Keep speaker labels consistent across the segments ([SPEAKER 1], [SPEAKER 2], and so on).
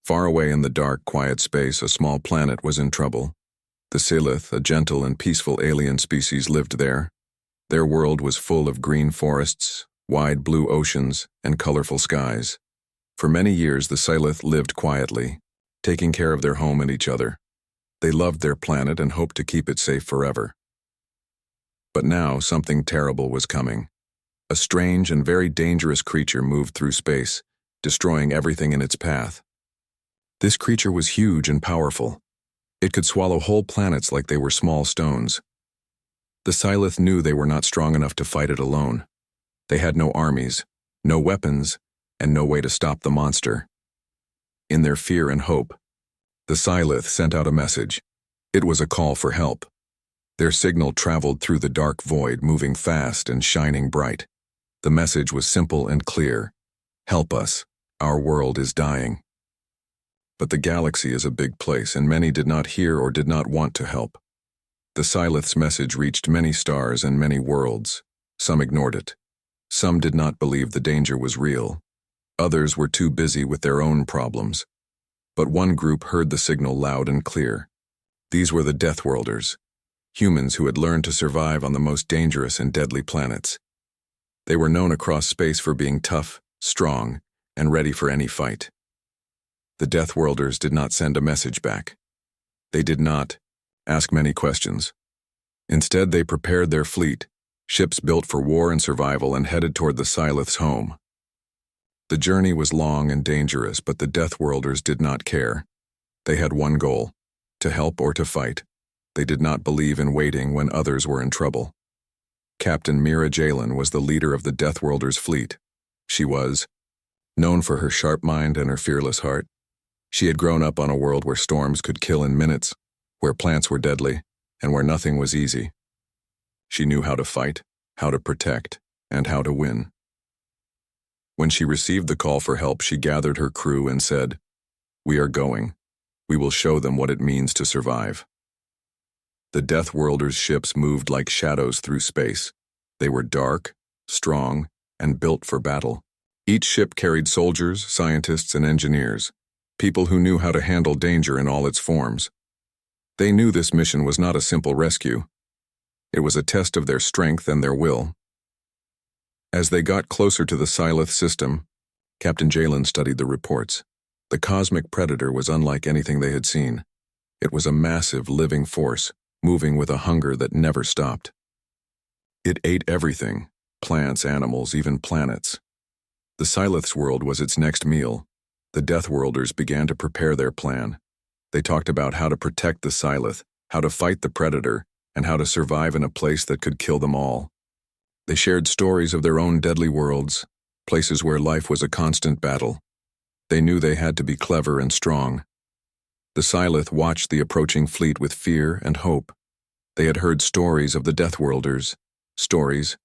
[SPEAKER 1] Far away in the dark, quiet space, a small planet was in trouble. The Silith, a gentle and peaceful alien species, lived there. Their world was full of green forests, wide blue oceans, and colorful skies. For many years, the Silith lived quietly, taking care of their home and each other. They loved their planet and hoped to keep it safe forever. But now, something terrible was coming. A strange and very dangerous creature moved through space, destroying everything in its path. This creature was huge and powerful. It could swallow whole planets like they were small stones. The Silith knew they were not strong enough to fight it alone. They had no armies, no weapons, and no way to stop the monster. In their fear and hope, the Silith sent out a message. It was a call for help. Their signal traveled through the dark void, moving fast and shining bright. The message was simple and clear. Help us. Our world is dying. But the galaxy is a big place, and many did not hear or did not want to help. The Silith's message reached many stars and many worlds. Some ignored it. Some did not believe the danger was real. Others were too busy with their own problems. But one group heard the signal loud and clear. These were the Deathworlders, humans who had learned to survive on the most dangerous and deadly planets. They were known across space for being tough, strong, and ready for any fight. The Deathworlders did not send a message back. They did not ask many questions. Instead, they prepared their fleet, ships built for war and survival, and headed toward the Silith's home. The journey was long and dangerous, but the Deathworlders did not care. They had one goal: to help or to fight. They did not believe in waiting when others were in trouble. Captain Mira Jalen was the leader of the Deathworlders' fleet. She was known for her sharp mind and her fearless heart. She had grown up on a world where storms could kill in minutes, where plants were deadly, and where nothing was easy. She knew how to fight, how to protect, and how to win. When she received the call for help, she gathered her crew and said, "We are going. We will show them what it means to survive." The Deathworlders' ships moved like shadows through space. They were dark, strong, and built for battle. Each ship carried soldiers, scientists, and engineers, people who knew how to handle danger in all its forms. They knew this mission was not a simple rescue. It was a test of their strength and their will. As they got closer to the Silith system, Captain Jalen studied the reports. The cosmic predator was unlike anything they had seen. It was a massive, living force, moving with a hunger that never stopped. It ate everything: plants, animals, even planets. The Silith's world was its next meal. The Deathworlders began to prepare their plan. They talked about how to protect the Silith, how to fight the predator, and how to survive in a place that could kill them all. They shared stories of their own deadly worlds, places where life was a constant battle. They knew they had to be clever and strong. The Silith watched the approaching fleet with fear and hope. They had heard stories of the Deathworlders, stories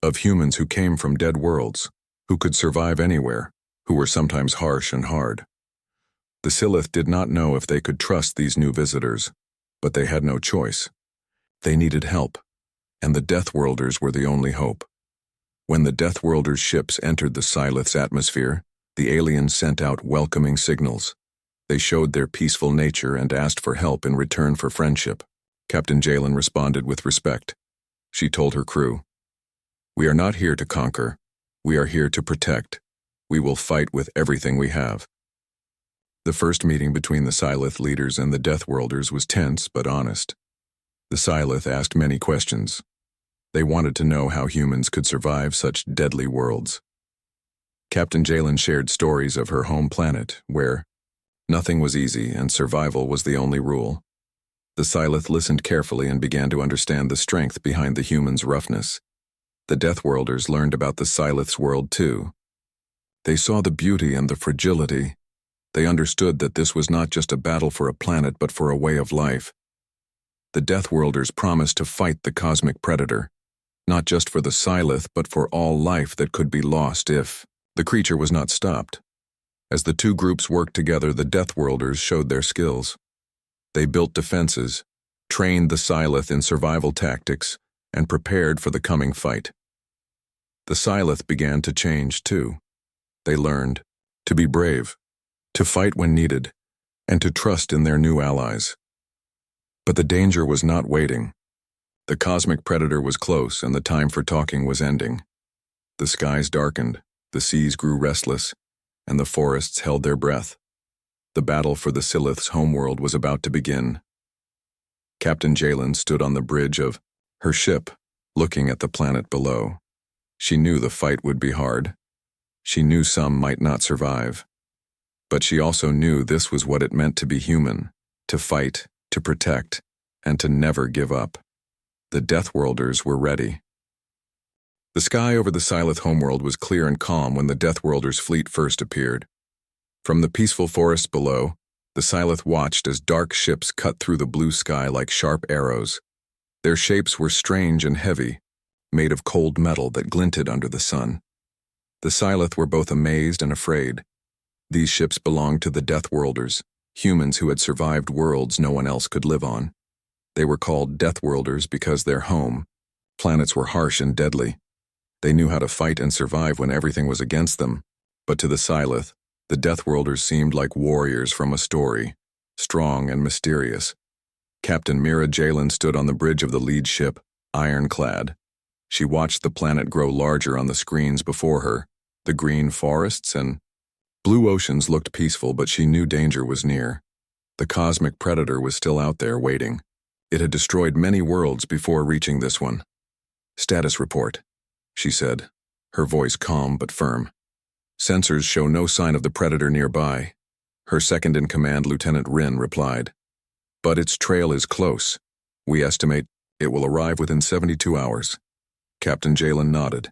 [SPEAKER 1] of humans who came from dead worlds, who could survive anywhere, who were sometimes harsh and hard. The Silith did not know if they could trust these new visitors, but they had no choice. They needed help, and the Deathworlders were the only hope. When the Deathworlders' ships entered the Silith's atmosphere, the aliens sent out welcoming signals. They showed their peaceful nature and asked for help in return for friendship. Captain Jalen responded with respect. She told her crew, "We are not here to conquer. We are here to protect. We will fight with everything we have." The first meeting between the Silith leaders and the Deathworlders was tense but honest. The Silith asked many questions. They wanted to know how humans could survive such deadly worlds. Captain Jalen shared stories of her home planet, where nothing was easy and survival was the only rule. The Silith listened carefully and began to understand the strength behind the humans' roughness. The Deathworlders learned about the Silith's world too. They saw the beauty and the fragility. They understood that this was not just a battle for a planet but for a way of life. The Deathworlders promised to fight the cosmic predator, not just for the Silith but for all life that could be lost if the creature was not stopped. As the two groups worked together, the Deathworlders showed their skills. They built defenses, trained the Silith in survival tactics, and prepared for the coming fight. The Silith began to change too. They learned to be brave, to fight when needed, and to trust in their new allies. But the danger was not waiting. The cosmic predator was close, and the time for talking was ending. The skies darkened, the seas grew restless, and the forests held their breath. The battle for the Silith's homeworld was about to begin. Captain Jalen stood on the bridge of her ship, looking at the planet below. She knew the fight would be hard. She knew some might not survive. But she also knew this was what it meant to be human, to fight, to protect, and to never give up. The Deathworlders were ready. The sky over the Silith homeworld was clear and calm when the Deathworlders' fleet first appeared. From the peaceful forests below, the Silith watched as dark ships cut through the blue sky like sharp arrows. Their shapes were strange and heavy, made of cold metal that glinted under the sun. The Silith were both amazed and afraid. These ships belonged to the Deathworlders, humans who had survived worlds no one else could live on. They were called Deathworlders because their home, planets were harsh and deadly. They knew how to fight and survive when everything was against them, but to the Silith, the Deathworlders seemed like warriors from a story, strong and mysterious. Captain Mira Jalen stood on the bridge of the lead ship, ironclad. She watched the planet grow larger on the screens before her. The green forests and blue oceans looked peaceful, but she knew danger was near. The cosmic predator was still out there waiting. It had destroyed many worlds before reaching this one. "Status report," she said, her voice calm but firm. "Sensors show no sign of the predator nearby." Her second-in-command, Lieutenant Rin, replied. "But its trail is close. We estimate it will arrive within 72 hours. Captain Jalen nodded.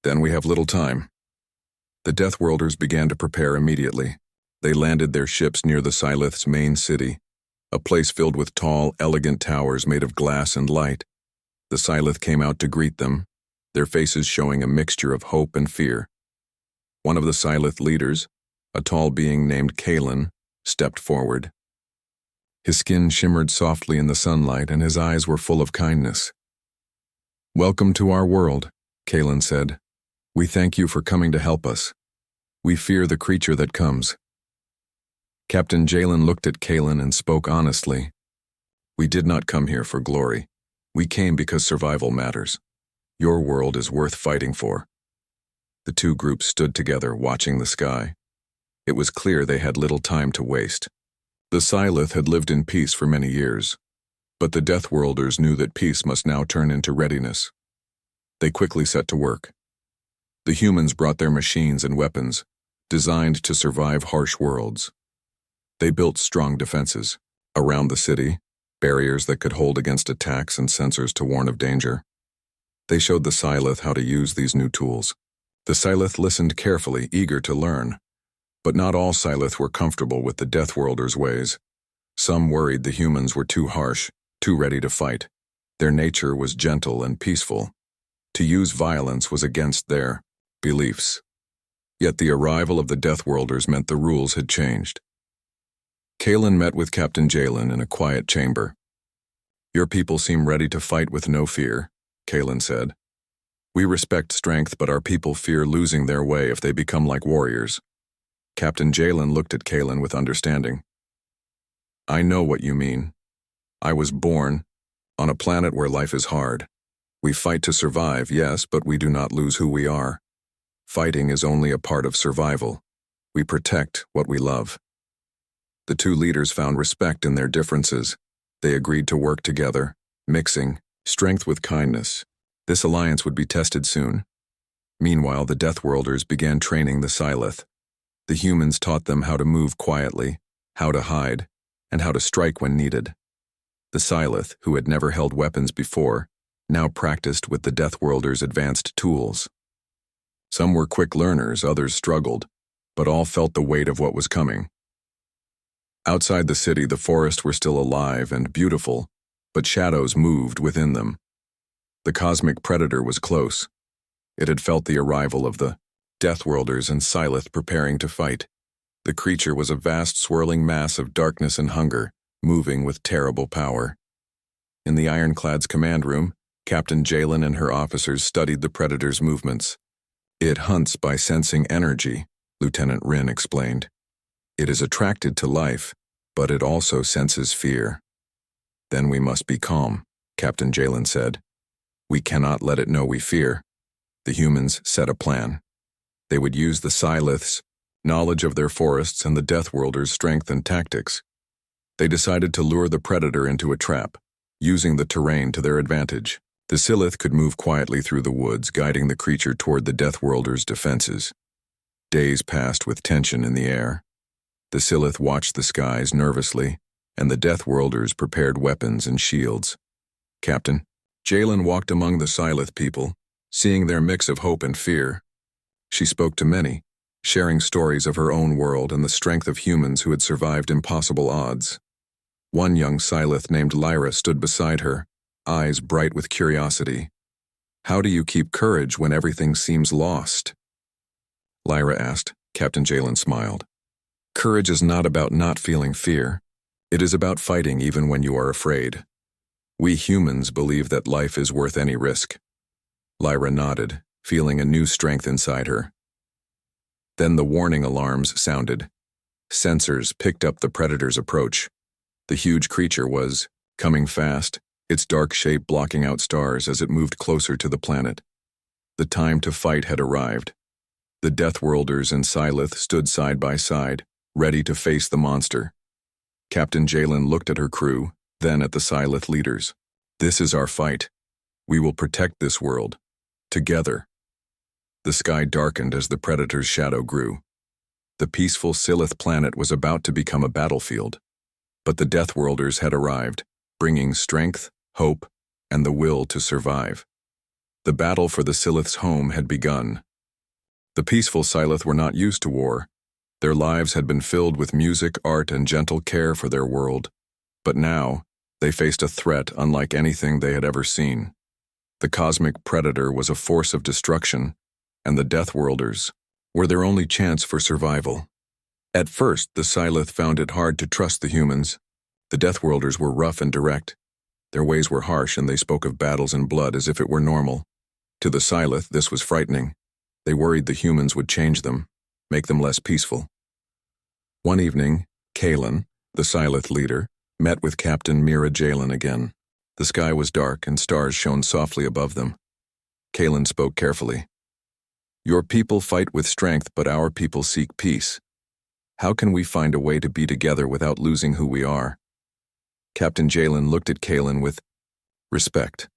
[SPEAKER 1] "Then we have little time." The Deathworlders began to prepare immediately. They landed their ships near the Silith's main city, a place filled with tall, elegant towers made of glass and light. The Silith came out to greet them, their faces showing a mixture of hope and fear. One of the Silith leaders, a tall being named Kalen, stepped forward. His skin shimmered softly in the sunlight, and his eyes were full of kindness. "Welcome to our world," Kalen said. "We thank you for coming to help us. We fear the creature that comes." Captain Jalen looked at Kalen and spoke honestly. "We did not come here for glory. We came because survival matters. Your world is worth fighting for." The two groups stood together, watching the sky. It was clear they had little time to waste. The Silith had lived in peace for many years, but the Deathworlders knew that peace must now turn into readiness. They quickly set to work. The humans brought their machines and weapons, designed to survive harsh worlds. They built strong defenses around the city, barriers that could hold against attacks and sensors to warn of danger. They showed the Silith how to use these new tools. The Silith listened carefully, eager to learn. But not all Silith were comfortable with the Deathworlders' ways. Some worried the humans were too harsh, too ready to fight. Their nature was gentle and peaceful. To use violence was against their beliefs. Yet the arrival of the Deathworlders meant the rules had changed. Kalen met with Captain Jalen in a quiet chamber. "Your people seem ready to fight with no fear," Kalen said. "We respect strength, but our people fear losing their way if they become like warriors." Captain Jalen looked at Kalen with understanding. "I know what you mean. I was born on a planet where life is hard. We fight to survive, yes, but we do not lose who we are. Fighting is only a part of survival. We protect what we love." The two leaders found respect in their differences. They agreed to work together, mixing strength with kindness. This alliance would be tested soon. Meanwhile, the Deathworlders began training the Silith. The humans taught them how to move quietly, how to hide, and how to strike when needed. The Silith, who had never held weapons before, now practiced with the Deathworlders' advanced tools. Some were quick learners, others struggled, but all felt the weight of what was coming. Outside the city, the forests were still alive and beautiful, but shadows moved within them. The cosmic predator was close. It had felt the arrival of the Deathworlders and Silith preparing to fight. The creature was a vast swirling mass of darkness and hunger, moving with terrible power. In the Ironclad's command room, Captain Jalen and her officers studied the predator's movements. "It hunts by sensing energy," Lieutenant Rin explained. It is attracted to life, but it also senses fear. Then we must be calm, Captain Jalen said. We cannot let it know we fear. The humans set a plan. They would use the Silith's knowledge of their forests and the Deathworlders' strength and tactics. They decided to lure the predator into a trap, using the terrain to their advantage. The Silith could move quietly through the woods, guiding the creature toward the Deathworlders' defenses. Days passed with tension in the air. The Silith watched the skies nervously, and the Deathworlders prepared weapons and shields. Captain Jalen walked among the Silith people, seeing their mix of hope and fear. She spoke to many, sharing stories of her own world and the strength of humans who had survived impossible odds. One young Silith named Lyra stood beside her, eyes bright with curiosity. How do you keep courage when everything seems lost? Lyra asked. Captain Jalen smiled. Courage is not about not feeling fear. It is about fighting even when you are afraid. We humans believe that life is worth any risk. Lyra nodded, feeling a new strength inside her. Then the warning alarms sounded. Sensors picked up the predator's approach. The huge creature was coming fast, its dark shape blocking out stars as it moved closer to the planet. The time to fight had arrived. The Deathworlders and Silith stood side by side, ready to face the monster. Captain Jalen looked at her crew, then at the Silith leaders. This is our fight. We will protect this world. Together. The sky darkened as the predator's shadow grew. The peaceful Silith planet was about to become a battlefield. But the Deathworlders had arrived, bringing strength, hope, and the will to survive. The battle for the Silith's home had begun. The peaceful Silith were not used to war. Their lives had been filled with music, art, and gentle care for their world. But now, they faced a threat unlike anything they had ever seen. The cosmic predator was a force of destruction, and the Deathworlders were their only chance for survival. At first, the Silith found it hard to trust the humans. The Deathworlders were rough and direct. Their ways were harsh, and they spoke of battles and blood as if it were normal. To the Silith, this was frightening. They worried the humans would change them, make them less peaceful. One evening, Kalen, the Silith leader, met with Captain Mira Jalen again. The sky was dark and stars shone softly above them. Kalen spoke carefully. Your people fight with strength, but our people seek peace. How can we find a way to be together without losing who we are? Captain Jalen looked at Kalen with respect.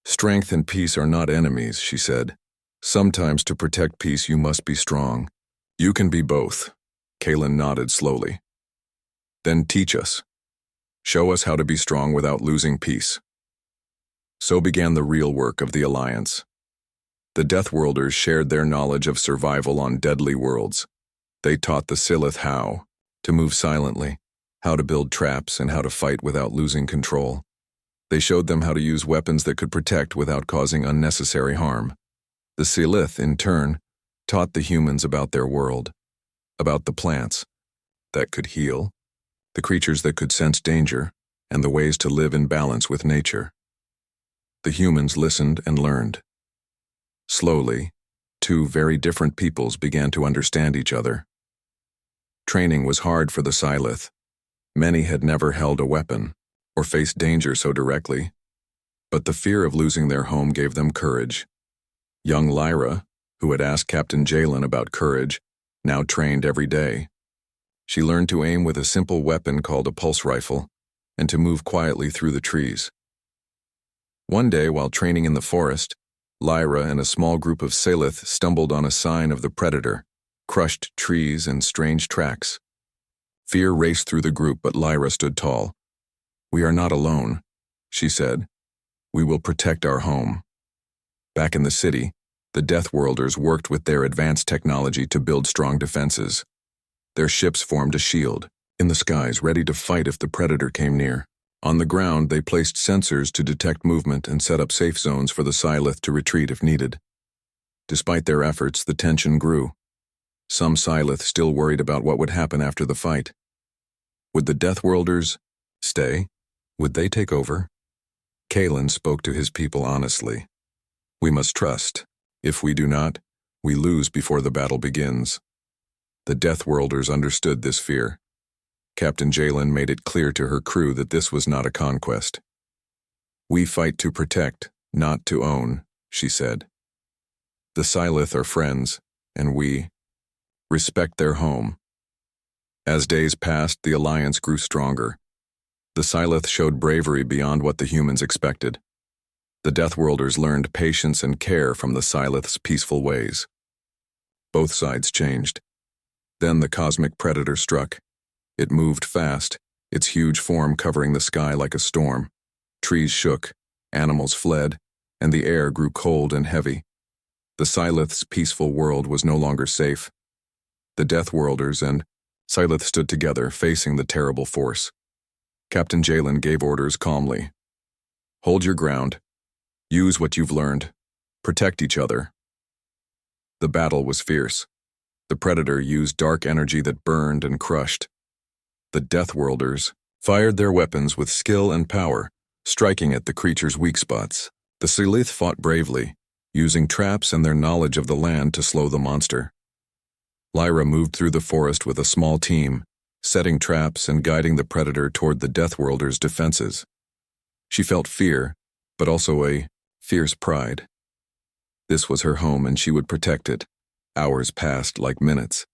[SPEAKER 1] Strength and peace are not enemies, she said. Sometimes to protect peace you must be strong. You can be both. Kalen nodded slowly. Then teach us. Show us how to be strong without losing peace. So began the real work of the Alliance. The Deathworlders shared their knowledge of survival on deadly worlds. They taught the Silith how to move silently, how to build traps, and how to fight without losing control. They showed them how to use weapons that could protect without causing unnecessary harm. The Silith, in turn, taught the humans about their world, about the plants that could heal, the creatures that could sense danger, and the ways to live in balance with nature. The humans listened and learned. Slowly, two very different peoples began to understand each other. Training was hard for the Silith. Many had never held a weapon or faced danger so directly, but the fear of losing their home gave them courage. Young Lyra, who had asked Captain Jalen about courage, now trained every day. She learned to aim with a simple weapon called a pulse rifle and to move quietly through the trees. One day, while training in the forest, Lyra and a small group of Silith stumbled on a sign of the predator, crushed trees and strange tracks. Fear raced through the group, but Lyra stood tall. We are not alone, she said. We will protect our home. Back in the city, the Deathworlders worked with their advanced technology to build strong defenses. Their ships formed a shield in the skies, ready to fight if the predator came near. On the ground, they placed sensors to detect movement and set up safe zones for the Silith to retreat if needed. Despite their efforts, the tension grew. Some Silith still worried about what would happen after the fight. Would the Deathworlders stay? Would they take over? Kalen spoke to his people honestly. We must trust. If we do not, we lose before the battle begins. The Deathworlders understood this fear. Captain Jalen made it clear to her crew that this was not a conquest. "We fight to protect, not to own," she said. "The Sylith are friends, and we respect their home." As days passed, the alliance grew stronger. The Sylith showed bravery beyond what the humans expected. The Deathworlders learned patience and care from the Sylith's peaceful ways. Both sides changed. Then the cosmic predator struck. It moved fast, its huge form covering the sky like a storm. Trees shook, animals fled, and the air grew cold and heavy. The Sylith's peaceful world was no longer safe. The Deathworlders and Sylith stood together, facing the terrible force. Captain Jalen gave orders calmly. "Hold your ground. Use what you've learned. Protect each other." The battle was fierce. The Predator used dark energy that burned and crushed. The Deathworlders fired their weapons with skill and power, striking at the creature's weak spots. The Sylith fought bravely, using traps and their knowledge of the land to slow the monster. Lyra moved through the forest with a small team, setting traps and guiding the Predator toward the Deathworlders' defenses. She felt fear, but also a fierce pride. This was her home and she would protect it. Hours passed like minutes.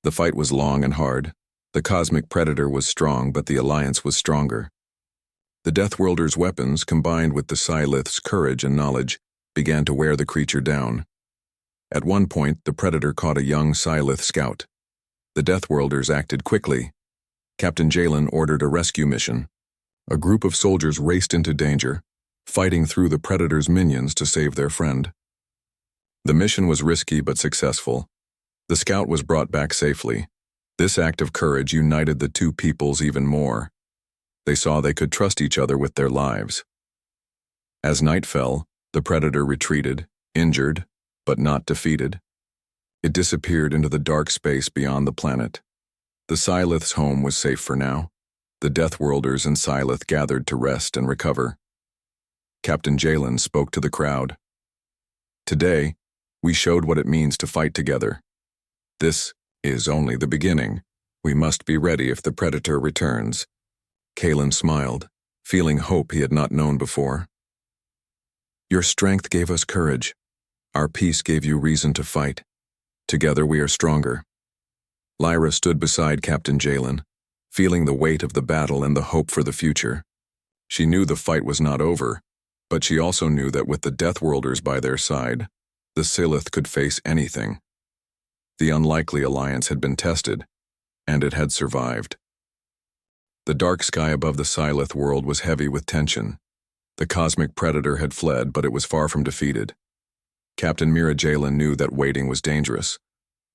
[SPEAKER 1] The fight was long and hard. The cosmic Predator was strong, but the alliance was stronger. The Deathworlders' weapons, combined with the Sylith's courage and knowledge, began to wear the creature down. At one point, the Predator caught a young Sylith scout. The Deathworlders acted quickly. Captain Jalen ordered a rescue mission. A group of soldiers raced into danger, fighting through the Predator's minions to save their friend. The mission was risky but successful. The scout was brought back safely. This act of courage united the two peoples even more. They saw they could trust each other with their lives. As night fell, the Predator retreated, injured, but not defeated. It disappeared into the dark space beyond the planet. The Sylith's home was safe for now. The Deathworlders and Sylith gathered to rest and recover. Captain Jalen spoke to the crowd. "Today, we showed what it means to fight together. This is only the beginning. We must be ready if the Predator returns." Kalen smiled, feeling hope he had not known before. "Your strength gave us courage. Our peace gave you reason to fight. Together we are stronger." Lyra stood beside Captain Jalen, feeling the weight of the battle and the hope for the future. She knew the fight was not over, but she also knew that with the Deathworlders by their side, the Sylith could face anything. The unlikely alliance had been tested, and it had survived. The dark sky above the Sylith world was heavy with tension. The cosmic Predator had fled, but it was far from defeated. Captain Mira Jalen knew that waiting was dangerous.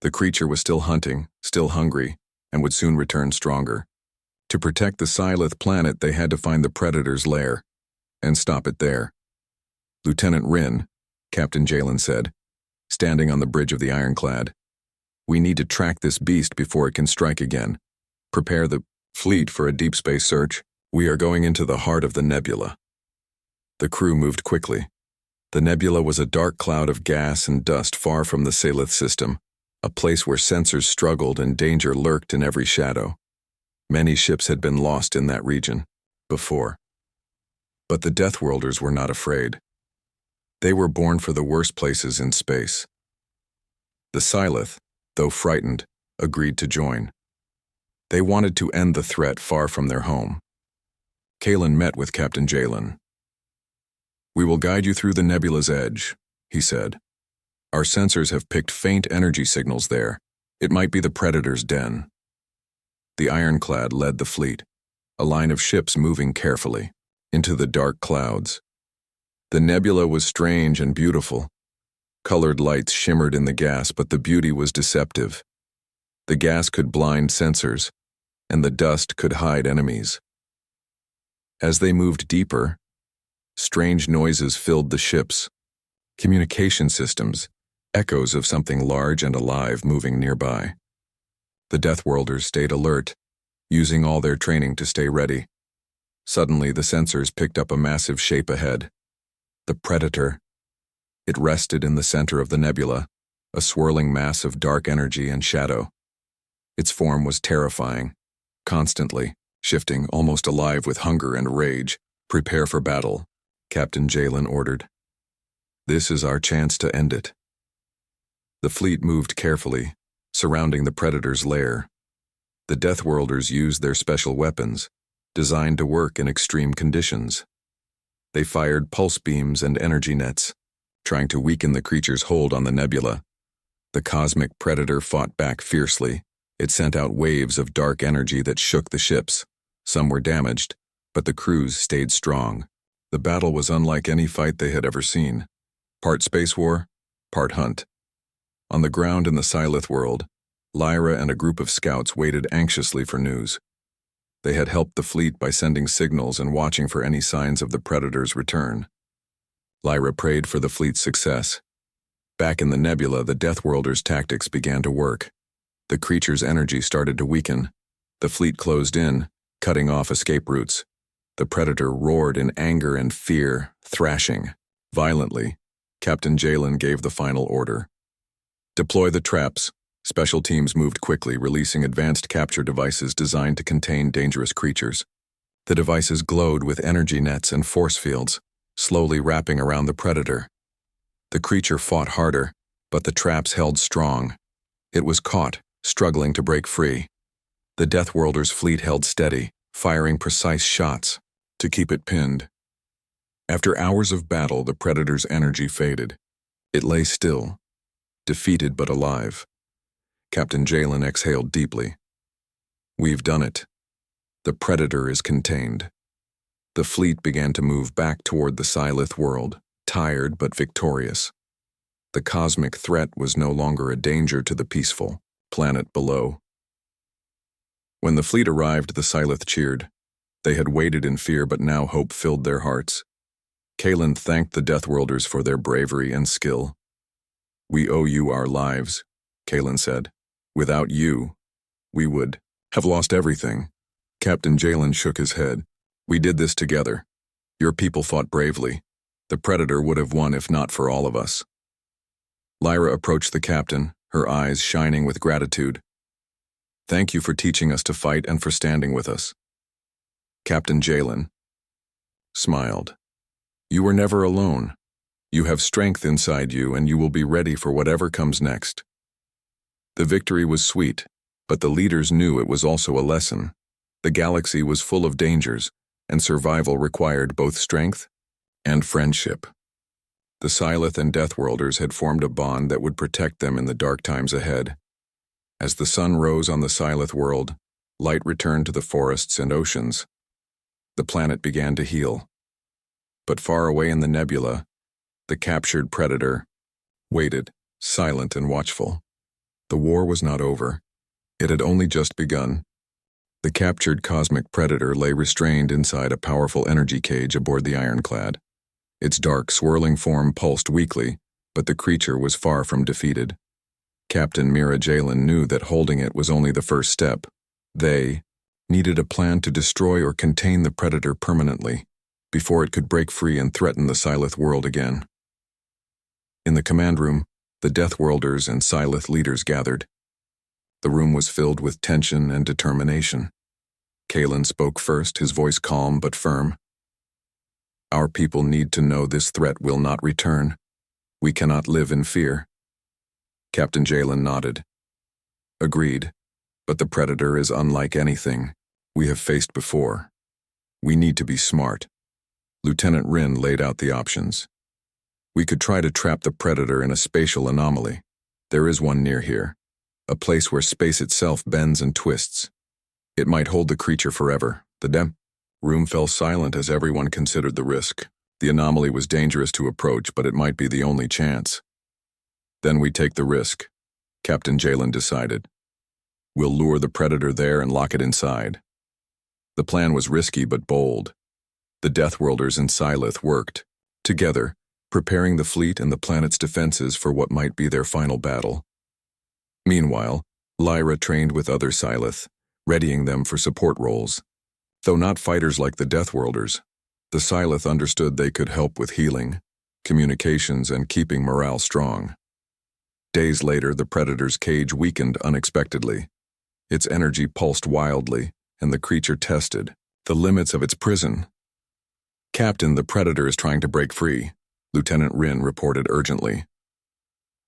[SPEAKER 1] The creature was still hunting, still hungry, and would soon return stronger. To protect the Sylith planet, they had to find the Predator's lair, and stop it there. "Lieutenant Rin," Captain Jalen said, standing on the bridge of the ironclad, "we need to track this beast before it can strike again. Prepare the fleet for a deep space search. We are going into the heart of the nebula." The crew moved quickly. The nebula was a dark cloud of gas and dust far from the Sylith system, a place where sensors struggled and danger lurked in every shadow. Many ships had been lost in that region before. But the Deathworlders were not afraid. They were born for the worst places in space. The Sylith, though frightened, agreed to join. They wanted to end the threat far from their home. Kalen met with Captain Jalen. "We will guide you through the nebula's edge," he said. "Our sensors have picked faint energy signals there. It might be the Predator's den." The ironclad led the fleet, a line of ships moving carefully, into the dark clouds. The nebula was strange and beautiful. Colored lights shimmered in the gas, but the beauty was deceptive. The gas could blind sensors, and the dust could hide enemies. As they moved deeper, strange noises filled the ships. Communication systems, echoes of something large and alive moving nearby. The Deathworlders stayed alert, using all their training to stay ready. Suddenly, the sensors picked up a massive shape ahead. The Predator. It rested in the center of the nebula, a swirling mass of dark energy and shadow. Its form was terrifying, constantly shifting, almost alive with hunger and rage. "Prepare for battle," Captain Jalen ordered. "This is our chance to end it." The fleet moved carefully, surrounding the Predator's lair. The Deathworlders used their special weapons, designed to work in extreme conditions. They fired pulse beams and energy nets, trying to weaken the creature's hold on the nebula. The cosmic Predator fought back fiercely. It sent out waves of dark energy that shook the ships. Some were damaged, but the crews stayed strong. The battle was unlike any fight they had ever seen. Part space war, part hunt. On the ground in the Sylith world, Lyra and a group of scouts waited anxiously for news. They had helped the fleet by sending signals and watching for any signs of the Predator's return. Lyra prayed for the fleet's success. Back in the nebula, the Deathworlders' tactics began to work. The creature's energy started to weaken. The fleet closed in, cutting off escape routes. The Predator roared in anger and fear, thrashing violently. Captain Jalen gave the final order. "Deploy the traps." Special teams moved quickly, releasing advanced capture devices designed to contain dangerous creatures. The devices glowed with energy nets and force fields, slowly wrapping around the Predator. The creature fought harder, but the traps held strong. It was caught, struggling to break free. The Deathworlders' fleet held steady, firing precise shots to keep it pinned. After hours of battle, the Predator's energy faded. It lay still, defeated but alive. Captain Jalen exhaled deeply. "We've done it. The Predator is contained." The fleet began to move back toward the Sylith world, tired but victorious. The cosmic threat was no longer a danger to the peaceful planet below. When the fleet arrived, the Sylith cheered. They had waited in fear, but now hope filled their hearts. Kalen thanked the Deathworlders for their bravery and skill. "We owe you our lives," Kalen said. "Without you, we would have lost everything." Captain Jalen shook his head. "We did this together. Your people fought bravely. The Predator would have won if not for all of us." Lyra approached the captain, her eyes shining with gratitude. "Thank you for teaching us to fight and for standing with us." Captain Jalen smiled. "You were never alone. You have strength inside you, and you will be ready for whatever comes next." The victory was sweet, but the leaders knew it was also a lesson. The galaxy was full of dangers, and survival required both strength and friendship. The Sylith and Deathworlders had formed a bond that would protect them in the dark times ahead. As the sun rose on the Sylith world, light returned to the forests and oceans. The planet began to heal. But far away in the nebula, the captured Predator waited, silent and watchful. The war was not over. It had only just begun. The captured cosmic Predator lay restrained inside a powerful energy cage aboard the ironclad. Its dark, swirling form pulsed weakly, but the creature was far from defeated. Captain Mira Jalen knew that holding it was only the first step. They needed a plan to destroy or contain the Predator permanently, before it could break free and threaten the Sylith world again. In the command room, the Deathworlders and Sylith leaders gathered. The room was filled with tension and determination. Kalen spoke first, his voice calm but firm. "Our people need to know this threat will not return. We cannot live in fear." Captain Jalen nodded. "Agreed, but the Predator is unlike anything we have faced before. We need to be smart." Lieutenant Rin laid out the options. "We could try to trap the Predator in a spatial anomaly. There is one near here, a place where space itself bends and twists. It might hold the creature forever." The room fell silent as everyone considered the risk. The anomaly was dangerous to approach, but it might be the only chance. "Then we take the risk," Captain Jalen decided. "We'll lure the Predator there and lock it inside." The plan was risky but bold. The Deathworlders and Sylith worked together, preparing the fleet and the planet's defenses for what might be their final battle. Meanwhile, Lyra trained with other Sylith, readying them for support roles. Though not fighters like the Deathworlders, the Sylith understood they could help with healing, communications, and keeping morale strong. Days later, the Predator's cage weakened unexpectedly. Its energy pulsed wildly, and the creature tested the limits of its prison. "Captain, the Predator is trying to break free," Lieutenant Rin reported urgently.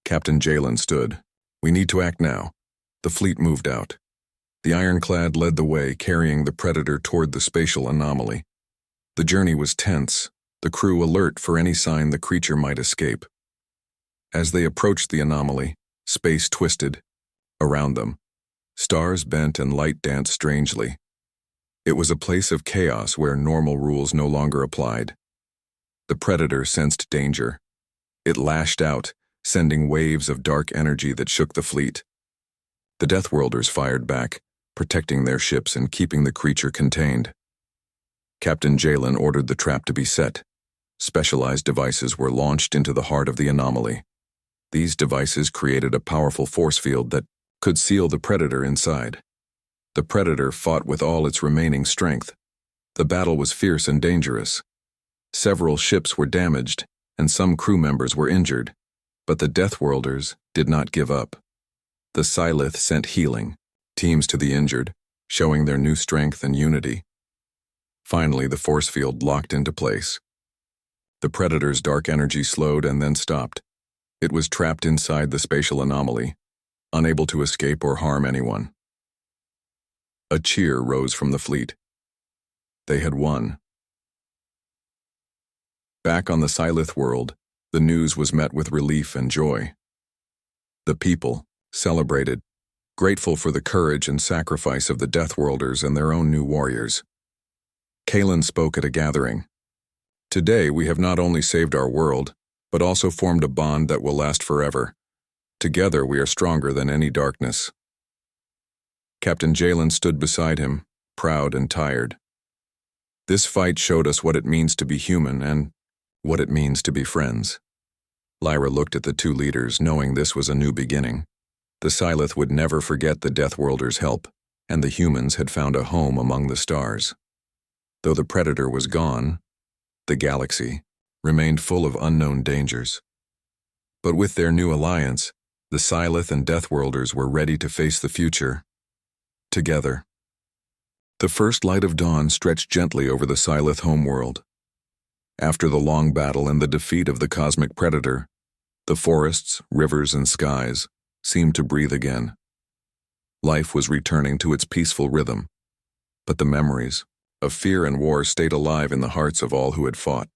[SPEAKER 1] Captain Jalen stood. "We need to act now." The fleet moved out. The ironclad led the way, carrying the Predator toward the spatial anomaly. The journey was tense, the crew alert for any sign the creature might escape. As they approached the anomaly, space twisted. Around them, stars bent and light danced strangely. It was a place of chaos where normal rules no longer applied. The Predator sensed danger. It lashed out, sending waves of dark energy that shook the fleet. The Deathworlders fired back, protecting their ships and keeping the creature contained. Captain Jalen ordered the trap to be set. Specialized devices were launched into the heart of the anomaly. These devices created a powerful force field that could seal the Predator inside. The Predator fought with all its remaining strength. The battle was fierce and dangerous. Several ships were damaged, and some crew members were injured, but the Deathworlders did not give up. The Scythe sent healing teams to the injured, showing their new strength and unity. Finally, the force field locked into place. The Predator's dark energy slowed and then stopped. It was trapped inside the spatial anomaly, unable to escape or harm anyone. A cheer rose from the fleet. They had won. Back on the Scythe world, the news was met with relief and joy. The people celebrated, grateful for the courage and sacrifice of the Deathworlders and their own new warriors. Kalen spoke at a gathering. "Today we have not only saved our world, but also formed a bond that will last forever. Together we are stronger than any darkness." Captain Jalen stood beside him, proud and tired. "This fight showed us what it means to be human and what it means to be friends." Lyra looked at the two leaders, knowing this was a new beginning. The Scythe would never forget the Deathworlders' help, and the humans had found a home among the stars. Though the Predator was gone, the galaxy remained full of unknown dangers. But with their new alliance, the Scythe and Deathworlders were ready to face the future together. The first light of dawn stretched gently over the Scythe homeworld. After the long battle and the defeat of the cosmic Predator, the forests, rivers, and skies seemed to breathe again. Life was returning to its peaceful rhythm, but the memories of fear and war stayed alive in the hearts of all who had fought.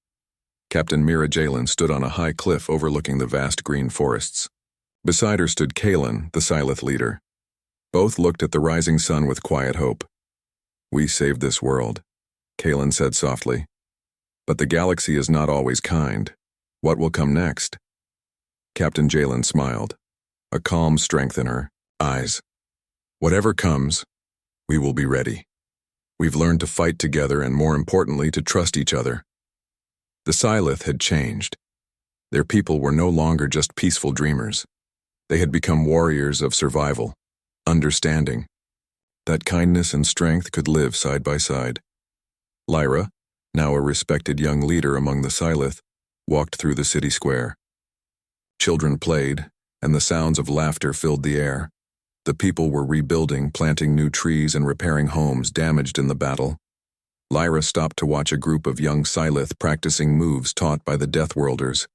[SPEAKER 1] Captain Mira Jalen stood on a high cliff overlooking the vast green forests. Beside her stood Kalen, the Scythe leader. Both looked at the rising sun with quiet hope. "We saved this world," Kalen said softly. "But the galaxy is not always kind. What will come next?" Captain Jalen smiled, a calm strength in her eyes. "Whatever comes, we will be ready. We've learned to fight together and, more importantly, to trust each other." The Scythe had changed. Their people were no longer just peaceful dreamers. They had become warriors of survival, understanding that kindness and strength could live side by side. Lyra, now a respected young leader among the Scythe, walked through the city square. Children played, and the sounds of laughter filled the air. The people were rebuilding, planting new trees and repairing homes damaged in the battle. Lyra stopped to watch a group of young Scythe practicing moves taught by the Deathworlders.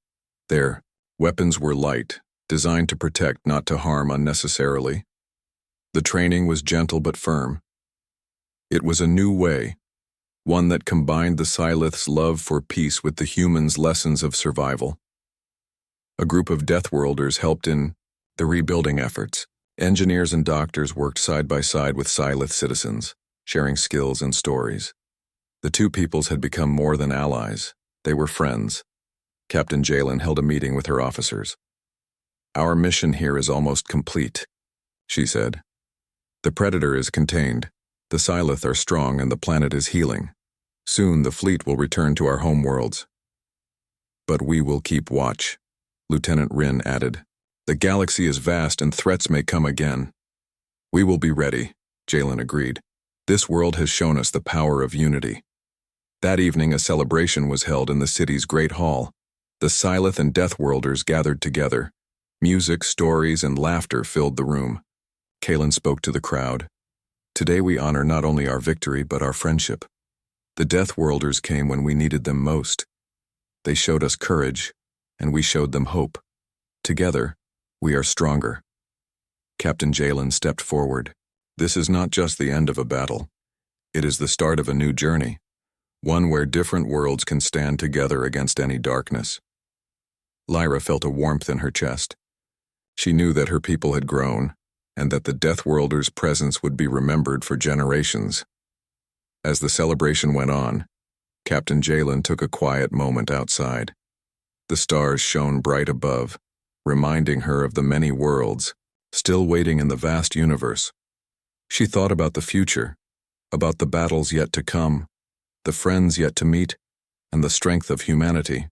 [SPEAKER 1] Their weapons were light, designed to protect, not to harm unnecessarily. The training was gentle but firm. It was a new way, one that combined the Scythe's love for peace with the humans' lessons of survival. A group of Deathworlders helped in the rebuilding efforts. Engineers and doctors worked side by side with Scythe citizens, sharing skills and stories. The two peoples had become more than allies. They were friends. Captain Jalen held a meeting with her officers. "Our mission here is almost complete," she said. "The Predator is contained, the Scythe are strong, and the planet is healing. Soon the fleet will return to our homeworlds. But we will keep watch," Lieutenant Rin added. "The galaxy is vast and threats may come again." "We will be ready," Jalen agreed. "This world has shown us the power of unity." That evening a celebration was held in the city's great hall. The Scythe and Deathworlders gathered together. Music, stories, and laughter filled the room. Kalen spoke to the crowd, Today we honor not only our victory but our friendship. The Deathworlders came when we needed them most. They showed us courage, and we showed them hope. Together, we are stronger. Captain Jalen stepped forward. This is not just the end of a battle. It is the start of a new journey, one where different worlds can stand together against any darkness. Lyra felt a warmth in her chest. She knew that her people had grown, and that the Deathworlders' presence would be remembered for generations. As the celebration went on, Captain Jalen took a quiet moment outside. The stars shone bright above, reminding her of the many worlds still waiting in the vast universe. She thought about the future, about the battles yet to come, the friends yet to meet, and the strength of humanity.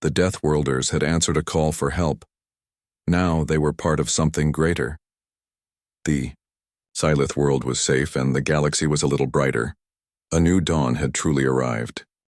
[SPEAKER 1] The Deathworlders had answered a call for help. Now they were part of something greater. The Sylith world was safe and the galaxy was a little brighter. A new dawn had truly arrived.